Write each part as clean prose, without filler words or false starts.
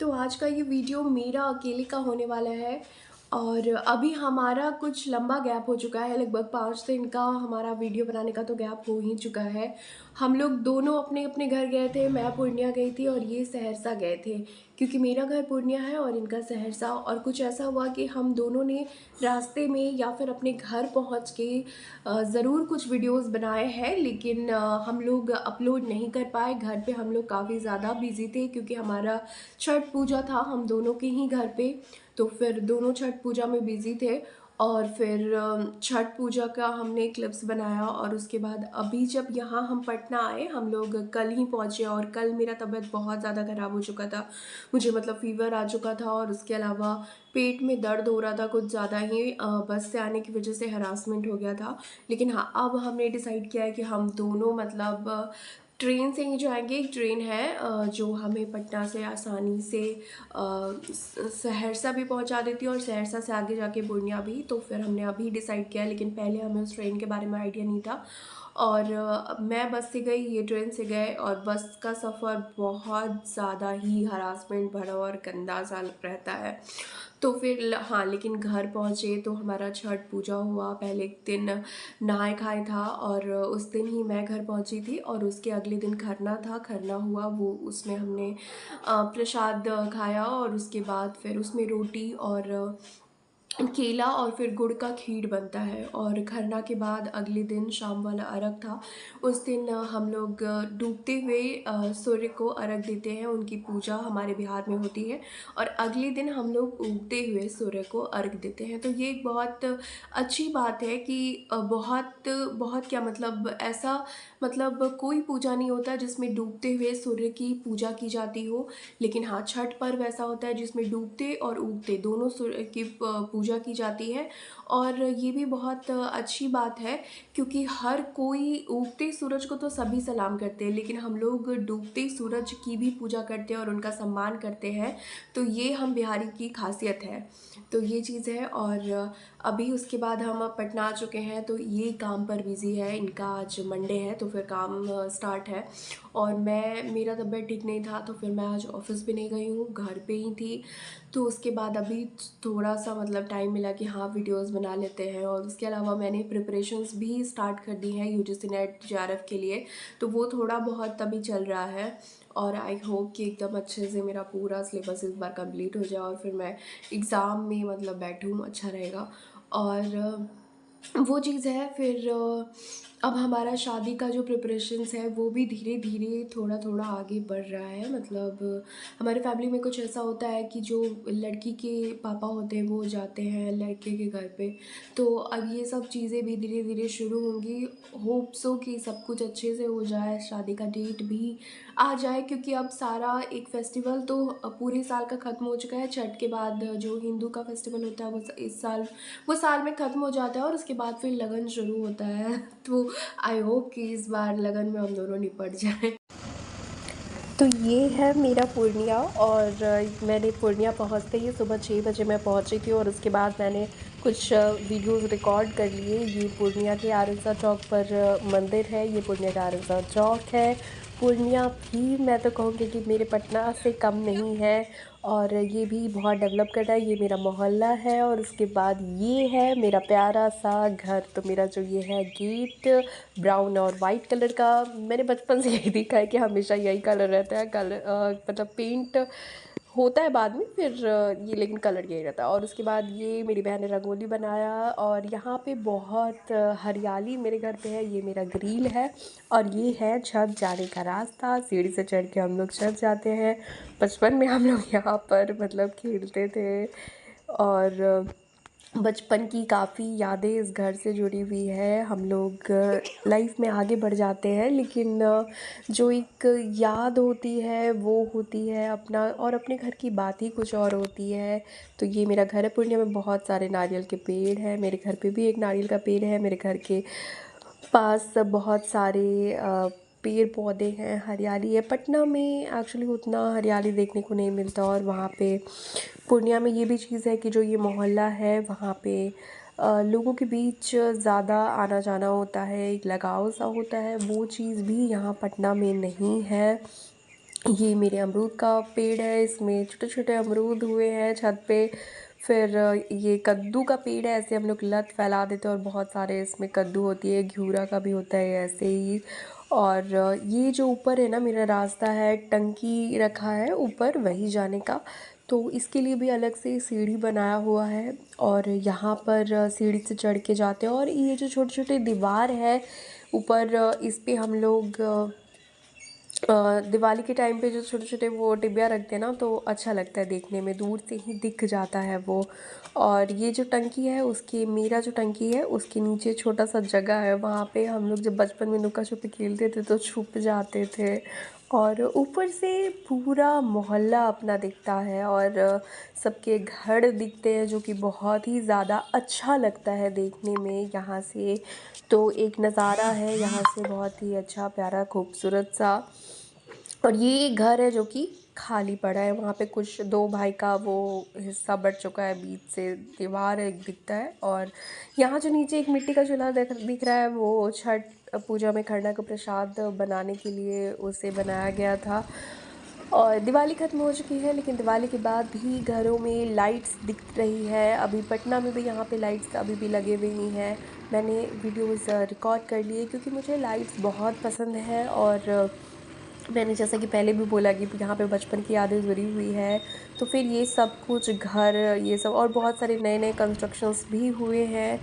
तो आज का ये वीडियो मेरा अकेले का होने वाला है और अभी हमारा कुछ लंबा गैप हो चुका है, लगभग 5 दिन का हमारा वीडियो बनाने का तो गैप हो ही चुका है। हम लोग दोनों अपने-अपने घर गए थे, मैं पूर्णिया गई थी और ये सहरसा गए थे, क्योंकि मेरा घर पूर्णिया है और इनका सहरसा। और कुछ ऐसा हुआ कि हम दोनों ने रास्ते में या फिर अपने घर पहुँच के ज़रूर कुछ वीडियोज़ बनाए हैं, लेकिन हम लोग अपलोड नहीं कर पाए। घर पे हम लोग काफ़ी ज़्यादा बिज़ी थे क्योंकि हमारा छठ पूजा था हम दोनों के ही घर पे, तो फिर दोनों छठ पूजा में बिज़ी थे। और फिर छठ पूजा का हमने क्लिप्स बनाया और उसके बाद अभी जब यहाँ हम पटना आए, हम लोग कल ही पहुँचे और कल मेरा तबीयत बहुत ज़्यादा ख़राब हो चुका था। मुझे मतलब फ़ीवर आ चुका था और उसके अलावा पेट में दर्द हो रहा था कुछ ज़्यादा ही, बस से आने की वजह से हरासमेंट हो गया था। लेकिन हाँ, अब हमने डिसाइड किया है कि हम दोनों मतलब ट्रेन से ही जाएँगे। एक ट्रेन है जो हमें पटना से आसानी से सहरसा भी पहुंचा देती है और सहरसा से आगे जाके पूर्णिया भी। तो फिर हमने अभी डिसाइड किया, लेकिन पहले हमें उस ट्रेन के बारे में आइडिया नहीं था। और मैं बस से गई, ये ट्रेन से गए और बस का सफ़र बहुत ज़्यादा ही हरासमेंट भरा और गंदा सा रहता है। तो फिर हाँ, लेकिन घर पहुँचे तो हमारा छठ पूजा हुआ। पहले एक दिन नहाए खाए था और उस दिन ही मैं घर पहुँची थी और उसके अगले दिन खरना था, खरना हुआ। वो उसमें हमने प्रसाद खाया और उसके बाद फिर उसमें रोटी और केला और फिर गुड़ का खीर बनता है। और खरना के बाद अगले दिन शाम वाला अर्घ था। उस दिन हम लोग डूबते हुए सूर्य को अर्घ देते हैं, उनकी पूजा हमारे बिहार में होती है। और अगले दिन हम लोग उगते हुए सूर्य को अर्घ देते हैं। तो ये एक बहुत अच्छी बात है कि बहुत बहुत क्या मतलब, ऐसा मतलब कोई पूजा नहीं होता जिसमें डूबते हुए सूर्य की पूजा की जाती हो। लेकिन हाँ, छठ पर्व ऐसा होता है जिसमें डूबते और उगते दोनों सूर्य की पूजा की जाती है। और ये भी बहुत अच्छी बात है, क्योंकि हर कोई उगते सूरज को तो सभी सलाम करते हैं, लेकिन हम लोग डूबते सूरज की भी पूजा करते हैं और उनका सम्मान करते हैं। तो ये हम बिहारी की खासियत है। तो ये चीज़ है। और अभी उसके बाद हम अब पटना आ चुके हैं, तो ये काम पर बिज़ी है। इनका आज मंडे है तो फिर काम स्टार्ट है। और मेरा तबीयत ठीक नहीं था तो फिर मैं आज ऑफ़िस भी नहीं गई हूँ, घर पे ही थी। तो उसके बाद अभी थोड़ा-सा मतलब टाइम मिला कि हाँ, वीडियोज़ बना लेते हैं। और उसके अलावा मैंने प्रिपरेशंस भी स्टार्ट कर दी हैं यूजीसी नेट जेआरएफ के लिए, तो वो थोड़ा बहुत अभी चल रहा है। और आई होप कि एकदम अच्छे से मेरा पूरा सिलेबस इस बार कंप्लीट हो जाए और फिर मैं एग्ज़ाम में मतलब बैठूँ, अच्छा रहेगा। और वो चीज़ है। फिर अब हमारा शादी का जो प्रिपरेशंस है वो भी धीरे-धीरे थोड़ा-थोड़ा आगे बढ़ रहा है। मतलब हमारे फैमिली में कुछ ऐसा होता है कि जो लड़की के पापा होते हैं वो जाते हैं लड़के के घर पे। तो अब ये सब चीज़ें भी धीरे-धीरे शुरू होंगी। होप सो कि सब कुछ अच्छे से हो जाए, शादी का डेट भी आ जाए, क्योंकि अब सारा एक फेस्टिवल तो पूरे साल का ख़त्म हो चुका है। छठ के बाद जो हिंदू का फेस्टिवल होता है वो इस साल वो साल में ख़त्म हो जाता है और उसके बाद फिर लगन शुरू होता है। तो आई होप कि इस बार लगन में हम दोनों निपट जाएँ। तो ये है मेरा पूर्णिया। और मैंने पूर्णिया पहुँचते ही सुबह 6 बजे मैं पहुँची थी और उसके बाद मैंने कुछ वीडियोज़ रिकॉर्ड कर लिए। ये पूर्णिया के आरसा चौक पर मंदिर है, ये पूर्णिया का आरसा चौक है। पूर्णिया भी मैं तो कहूँगी कि मेरे पटना से कम नहीं है और ये भी बहुत डेवलप कर रहा है। ये मेरा मोहल्ला है और उसके बाद ये है मेरा प्यारा सा घर। तो मेरा जो ये है गेट ब्राउन और वाइट कलर का, मैंने बचपन से यही देखा है कि हमेशा यही कलर रहता है। कलर मतलब पेंट होता है बाद में, फिर ये लेकिन कलर यही रहता है। और उसके बाद ये मेरी बहन ने रंगोली बनाया और यहाँ पे बहुत हरियाली मेरे घर पे है। ये मेरा ग्रिल है और ये है छत जाने का रास्ता। सीढ़ी से चढ़ के हम लोग छत जाते हैं। बचपन में हम लोग यहाँ पर मतलब खेलते थे और बचपन की काफ़ी यादें इस घर से जुड़ी हुई है। हम लोग लाइफ में आगे बढ़ जाते हैं, लेकिन जो एक याद होती है वो होती है अपना, और अपने घर की बात ही कुछ और होती है। तो ये मेरा घर है पूर्णिया में, बहुत सारे नारियल के पेड़ हैं। मेरे घर पे भी एक नारियल का पेड़ है। मेरे घर के पास बहुत सारे पेड़ पौधे हैं, हरियाली है। पटना में एक्चुअली उतना हरियाली देखने को नहीं मिलता। और वहाँ पे पूर्णिया में ये भी चीज़ है कि जो ये मोहल्ला है वहाँ पे लोगों के बीच ज़्यादा आना जाना होता है, एक लगाव सा होता है। वो चीज़ भी यहाँ पटना में नहीं है। ये मेरे अमरूद का पेड़ है, इसमें छोटे छोटे अमरूद हुए हैं छत पे। फिर ये कद्दू का पेड़ है, ऐसे हम लोग लत फैला देते हैं और बहुत सारे इसमें कद्दू होती है, घिऊरा का भी होता है ऐसे ही। और ये जो ऊपर है ना मेरा रास्ता है, टंकी रखा है ऊपर वही जाने का, तो इसके लिए भी अलग से सीढ़ी बनाया हुआ है। और यहाँ पर सीढ़ी से चढ़ के जाते हैं। और ये जो छोटे छोटे दीवार है ऊपर, इस पे हम लोग दिवाली के टाइम पे जो छोटे छोटे वो डिबिया रखते हैं ना, तो अच्छा लगता है देखने में, दूर से ही दिख जाता है वो। और ये जो टंकी है उसकी, मेरा जो टंकी है उसके नीचे छोटा सा जगह है, वहाँ पे हम लोग जब बचपन में लुका छुपी खेलते थे तो छुप जाते थे। और ऊपर से पूरा मोहल्ला अपना दिखता है और सबके घर दिखते हैं, जो कि बहुत ही ज़्यादा अच्छा लगता है देखने में यहाँ से। तो एक नज़ारा है यहाँ से बहुत ही अच्छा प्यारा खूबसूरत सा। और ये एक घर है जो कि खाली पड़ा है, वहाँ पे कुछ दो भाई का वो हिस्सा बट चुका है, बीच से दीवार एक दिखता है। और यहाँ जो नीचे एक मिट्टी का चूल्हा दिख रहा है, वो छठ पूजा में खरना का प्रसाद बनाने के लिए उसे बनाया गया था। और दिवाली ख़त्म हो चुकी है, लेकिन दिवाली के बाद भी घरों में लाइट्स दिख रही है। अभी पटना में भी यहाँ पे लाइट्स अभी भी लगे हुए ही हैं। मैंने वीडियोस रिकॉर्ड कर लिए क्योंकि मुझे लाइट्स बहुत पसंद है। और मैंने जैसा कि पहले भी बोला कि यहाँ पे बचपन की यादें जुड़ी हुई है। तो फिर ये सब कुछ घर, ये सब और बहुत सारे नए नए कंस्ट्रक्शंस भी हुए हैं।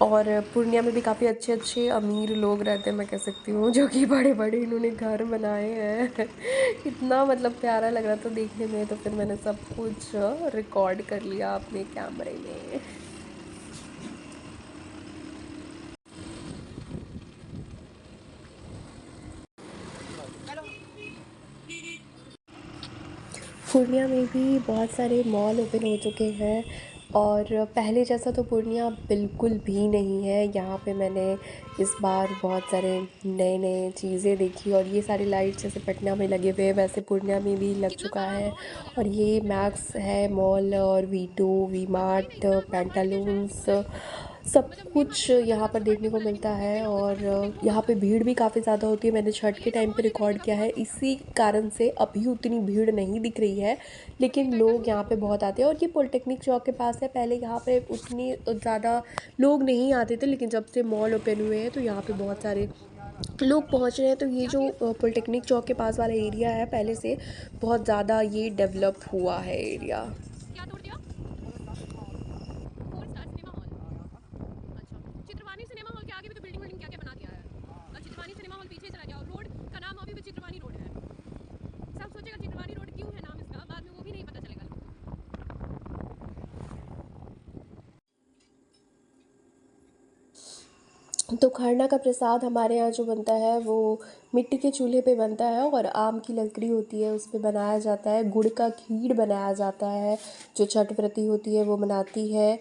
और पूर्णिया में भी काफ़ी अच्छे अच्छे अमीर लोग रहते हैं, मैं कह सकती हूँ, जो कि बड़े बड़े इन्होंने घर बनाए हैं। इतना मतलब प्यारा लग रहा था देखने में, तो फिर मैंने सब कुछ रिकॉर्ड कर लिया अपने कैमरे में। पूर्णिया में भी बहुत सारे मॉल ओपन हो चुके हैं। और पहले जैसा तो पूर्णिया बिल्कुल भी नहीं है। यहाँ पे मैंने इस बार बहुत सारे नए नए चीज़ें देखी। और ये सारी लाइट्स जैसे पटना में लगे हुए हैं वैसे पूर्णिया में भी लग चुका है। और ये मैक्स है मॉल, और वी2, वी मार्ट, पैंटालून्स, सब कुछ यहाँ पर देखने को मिलता है। और यहाँ पे भीड़ भी काफ़ी ज़्यादा होती है, मैंने छठ के टाइम पे रिकॉर्ड किया है, इसी कारण से अभी उतनी भीड़ नहीं दिख रही है, लेकिन लोग यहाँ पे बहुत आते हैं। और ये पॉलिटेक्निक चौक के पास है, पहले यहाँ पे उतनी ज़्यादा लोग नहीं आते थे, लेकिन जब से मॉल ओपन हुए हैं तो यहाँ पे बहुत सारे लोग पहुँच रहे हैं। तो ये जो पॉलिटेक्निक चौक के पास वाला एरिया है, पहले से बहुत ज़्यादा ये डेवलप हुआ है एरिया। तो खरना का प्रसाद हमारे यहाँ जो बनता है वो मिट्टी के चूल्हे पे बनता है, और आम की लकड़ी होती है उस पे बनाया जाता है। गुड़ का खीर बनाया जाता है, जो छठ व्रती होती है वो बनाती है।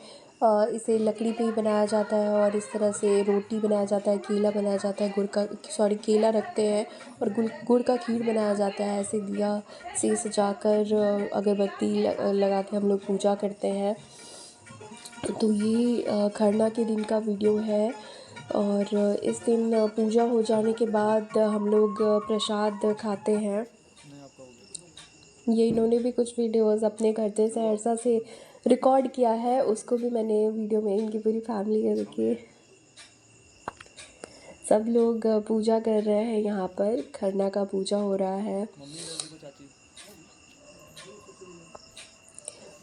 इसे लकड़ी पे ही बनाया जाता है। और इस तरह से रोटी बनाया जाता है, केला बनाया जाता है, गुड़ का, सॉरी, केला रखते हैं और गुड़ का खीर बनाया जाता है। ऐसे दिया से सजाकर अगरबत्ती लगा के हम लोग पूजा करते हैं। तो ये खरना के दिन का वीडियो है। और इस दिन पूजा हो जाने के बाद हम लोग प्रसाद खाते हैं। ये इन्होंने भी कुछ वीडियोस अपने घर से सहरसा से रिकॉर्ड किया है, उसको भी मैंने वीडियो में, इनकी पूरी फैमिली है, देखिए सब लोग पूजा कर रहे हैं, यहाँ पर खरना का पूजा हो रहा है।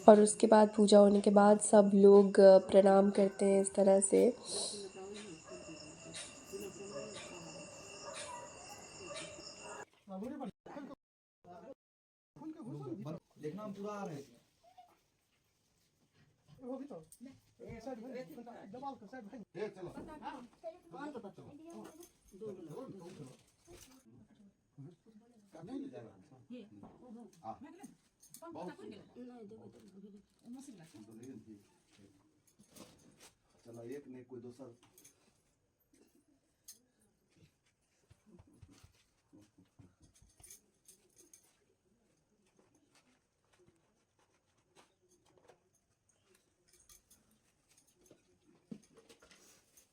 और उसके बाद पूजा होने के बाद सब लोग प्रणाम करते हैं इस तरह से।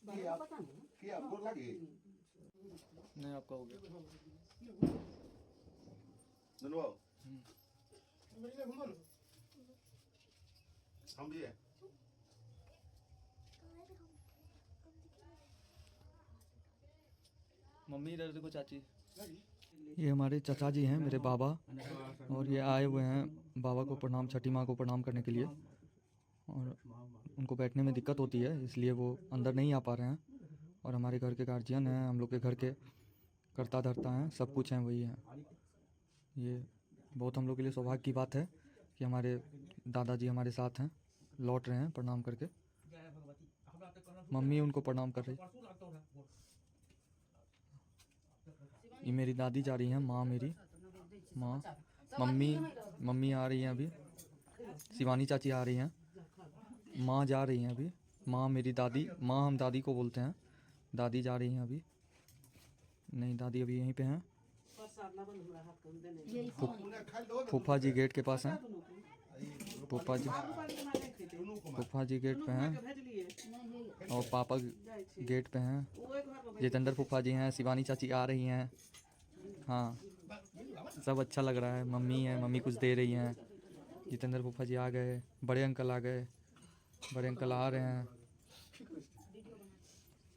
नहीं आपका हो गया। सुनो हम भी है मम्मी इधर देखो चाची। ये हमारे चाचा जी हैं, मेरे बाबा, और ये आए हुए हैं बाबा को प्रणाम, छठी माँ को प्रणाम करने के लिए। और उनको बैठने में दिक्कत होती है इसलिए वो अंदर नहीं आ पा रहे हैं। और हमारे घर के गार्जियन हैं, हम लोग के घर के करता धरता हैं, सब कुछ हैं, वही हैं। ये बहुत हम लोग के लिए सौभाग्य की बात है कि हमारे दादाजी हमारे साथ हैं, लौट रहे हैं प्रणाम करके। मम्मी उनको प्रणाम कर रही। ये मेरी दादी जा रही हैं, माँ मेरी माँ, मम्मी आ रही हैं अभी, शिवानी चाची आ रही हैं, माँ जा रही हैं अभी, माँ मेरी दादी, माँ हम दादी को बोलते हैं, दादी जा रही हैं अभी। नहीं, दादी अभी यहीं पे हैं। फूफा जी गेट के पास हैं, फूफा जी गेट पे हैं, और पापा गेट पे हैं। जितेंद्र फूफा जी हैं, शिवानी चाची आ रही हैं। हाँ, सब अच्छा लग रहा है। मम्मी है, मम्मी कुछ दे रही हैं। जितेंद्र फूफा जी आ गए, बड़े अंकल आ गए, बड़े अंकल आ रहे हैं।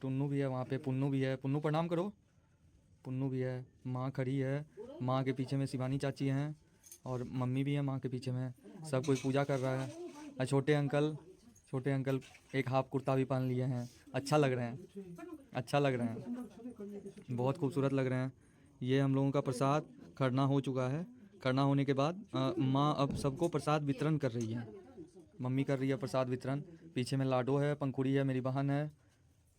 टुन्नू भी है वहाँ पे, पुन्नू भी है, पुन्नू प्रणाम करो। पुन्नू भी है, माँ खड़ी है, माँ के पीछे में शिवानी चाची हैं, और मम्मी भी है माँ के पीछे में। सब कोई पूजा कर रहा है। और छोटे अंकल एक हाफ कुर्ता भी पहन लिए हैं। अच्छा लग रहे हैं, अच्छा लग रहे हैं, बहुत खूबसूरत लग रहे हैं। ये हम लोगों का प्रसाद खरना हो चुका है। खरना होने के बाद माँ अब सबको प्रसाद वितरण कर रही है। मम्मी कर रही है प्रसाद वितरण। पीछे में लाडो है, पंखुड़ी है, मेरी बहन है,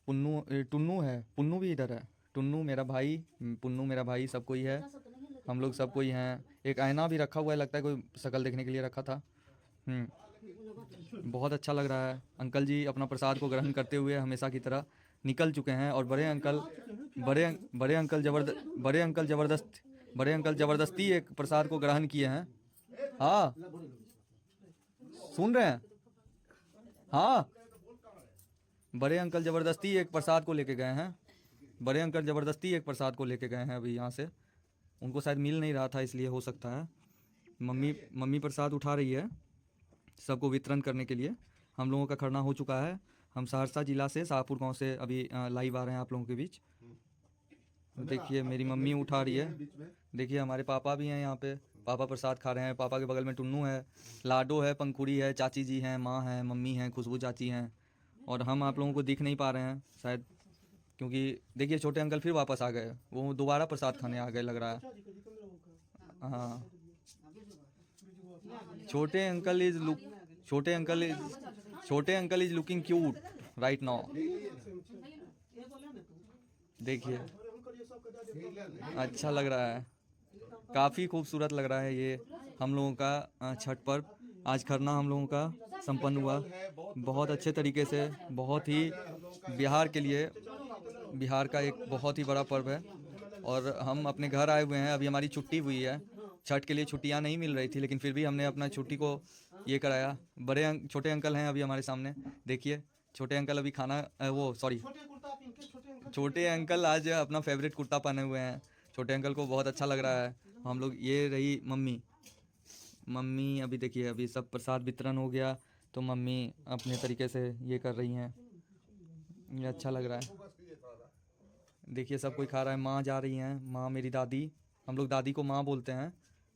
टुन्नू है, पुन्नू भी इधर है, टुन्नू मेरा भाई, पुन्नू मेरा भाई, सब कोई है, हम लोग सब कोई हैं। एक आईना भी रखा हुआ है, लगता है कोई शक्ल देखने के लिए रखा था। बहुत अच्छा लग रहा है। अंकल जी अपना प्रसाद को ग्रहण करते हुए हमेशा की तरह निकल चुके हैं। और बड़े अंकल ज़बरदस्ती एक प्रसाद को ग्रहण किए हैं। हाँ, सुन रहे हैं? हाँ, बड़े अंकल ज़बरदस्ती एक प्रसाद को लेके गए हैं। बड़े अंकल ज़बरदस्ती एक प्रसाद को लेके गए हैं अभी यहाँ से। उनको शायद मिल नहीं रहा था, इसलिए हो सकता है। मम्मी प्रसाद उठा रही है सबको वितरण करने के लिए। हम लोगों का खरना हो चुका है। हम सहरसा जिला से, शाहपुर गांव से अभी लाइव आ रहे हैं आप लोगों के बीच। देखिए मेरी मम्मी उठा रही है। देखिए हमारे पापा भी हैं यहाँ पे, पापा प्रसाद खा रहे हैं। पापा के बगल में टुन्नू है, लाडो है, पंखुड़ी है, चाची जी हैं, माँ है, मम्मी हैं, खुशबू चाची हैं। और हम आप लोगों को दिख नहीं पा रहे हैं शायद, क्योंकि देखिए छोटे अंकल फिर वापस आ गए, वो दोबारा प्रसाद खाने आ गए लग रहा है। हाँ, छोटे uncle is looking cute right now. देखिए अच्छा लग रहा है, काफ़ी खूबसूरत लग रहा है ये हम लोगों का छठ पर्व। आज खरना हम लोगों का संपन्न हुआ बहुत अच्छे तरीके से। बहुत ही बिहार के लिए, बिहार का एक बहुत ही बड़ा पर्व है। और हम अपने घर आए हुए हैं, अभी हमारी छुट्टी हुई है। छठ के लिए छुट्टियां नहीं मिल रही थी, लेकिन फिर भी हमने अपना छुट्टी को ये कराया। छोटे अंकल हैं अभी हमारे सामने, देखिए छोटे अंकल अभी छोटे अंकल आज अपना फेवरेट कुर्ता पहने हुए हैं। छोटे अंकल को बहुत अच्छा लग रहा है। हम लोग, ये रही मम्मी अभी देखिए, अभी सब प्रसाद वितरण हो गया तो मम्मी अपने तरीके से ये कर रही हैं। ये अच्छा लग रहा है। देखिए सब कोई खा रहा है। माँ जा रही हैं, माँ मेरी दादी, हम लोग दादी को माँ बोलते हैं,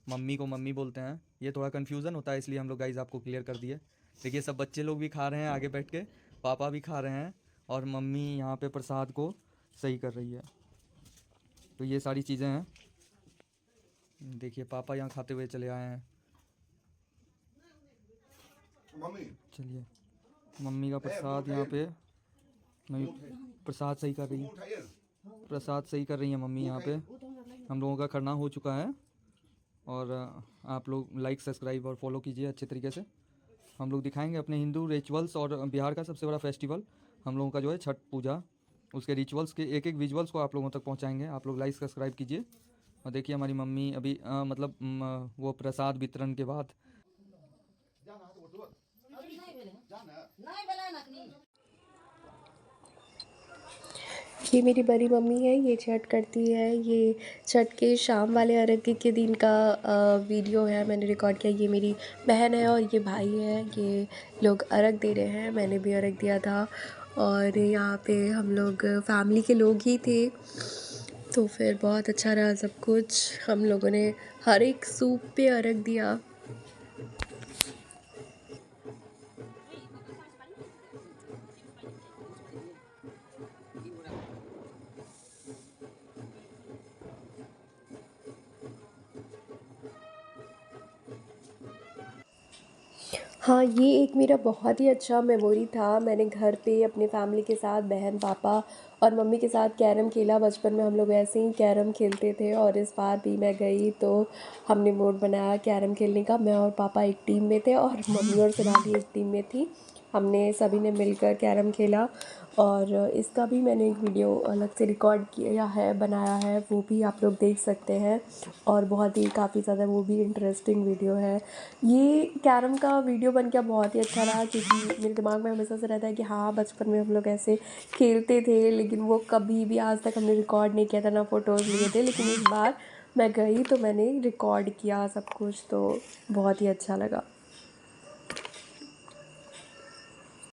मम्मी को मम्मी बोलते हैं। ये थोड़ा कन्फ्यूज़न होता है, इसलिए हम लोग गाइज आपको क्लियर कर दिए। देखिए सब बच्चे लोग भी खा रहे हैं आगे बैठ के, पापा भी खा रहे हैं, और मम्मी यहाँ पे प्रसाद को सही कर रही है। तो ये सारी चीज़ें हैं। देखिए पापा यहाँ खाते हुए चले आए हैं। चलिए मम्मी का प्रसाद यहाँ पे, मम्मी प्रसाद सही कर रही है, प्रसाद सही कर रही है मम्मी यहाँ पे। हम लोगों का खरना हो चुका है, और आप लोग लाइक, सब्सक्राइब और फॉलो कीजिए अच्छे तरीके से। हम लोग दिखाएंगे अपने हिंदू रिचुअल्स, और बिहार का सबसे बड़ा फेस्टिवल हम लोगों का जो है छठ पूजा, उसके रिचुअल्स के एक एक विजुअल्स को आप लोगों तक पहुंचाएंगे। आप लोग लाइक सब्सक्राइब कीजिए। और देखिए हमारी मम्मी अभी वो प्रसाद वितरण के बाद ये मेरी बड़ी मम्मी है, ये छठ करती है। ये छठ के शाम वाले अर्घ्य के दिन का वीडियो है, मैंने रिकॉर्ड किया। ये मेरी बहन है और ये भाई है, ये लोग अर्घ्य दे रहे हैं। मैंने भी अर्घ्य दिया था और यहाँ पे हम लोग फैमिली के लोग ही थे, तो फिर बहुत अच्छा रहा सब कुछ। हम लोगों ने हर एक सूप पे अर्घ्य दिया। हाँ, ये एक मेरा बहुत ही अच्छा मेमोरी था। मैंने घर पे अपनी फैमिली के साथ बहन, पापा और मम्मी के साथ कैरम खेला। बचपन में हम लोग ऐसे ही कैरम खेलते थे और इस बार भी मैं गई तो हमने मूड बनाया कैरम खेलने का। मैं और पापा एक टीम में थे और मम्मी और सोनाली एक टीम में थी। हमने सभी ने मिलकर कैरम खेला और इसका भी मैंने एक वीडियो अलग से रिकॉर्ड किया है, बनाया है, वो भी आप लोग देख सकते हैं। और बहुत ही काफ़ी ज़्यादा वो भी इंटरेस्टिंग वीडियो है। ये कैरम का वीडियो बन के बहुत ही अच्छा रहा, क्योंकि मेरे दिमाग में हमेशा से रहता है कि हाँ, बचपन में हम लोग ऐसे खेलते थे, लेकिन वो कभी भी आज तक हमने रिकॉर्ड नहीं किया था, ना फ़ोटोज़ लिए थे। लेकिन इस बार मैं गई तो मैंने रिकॉर्ड किया सब कुछ, तो बहुत ही अच्छा लगा।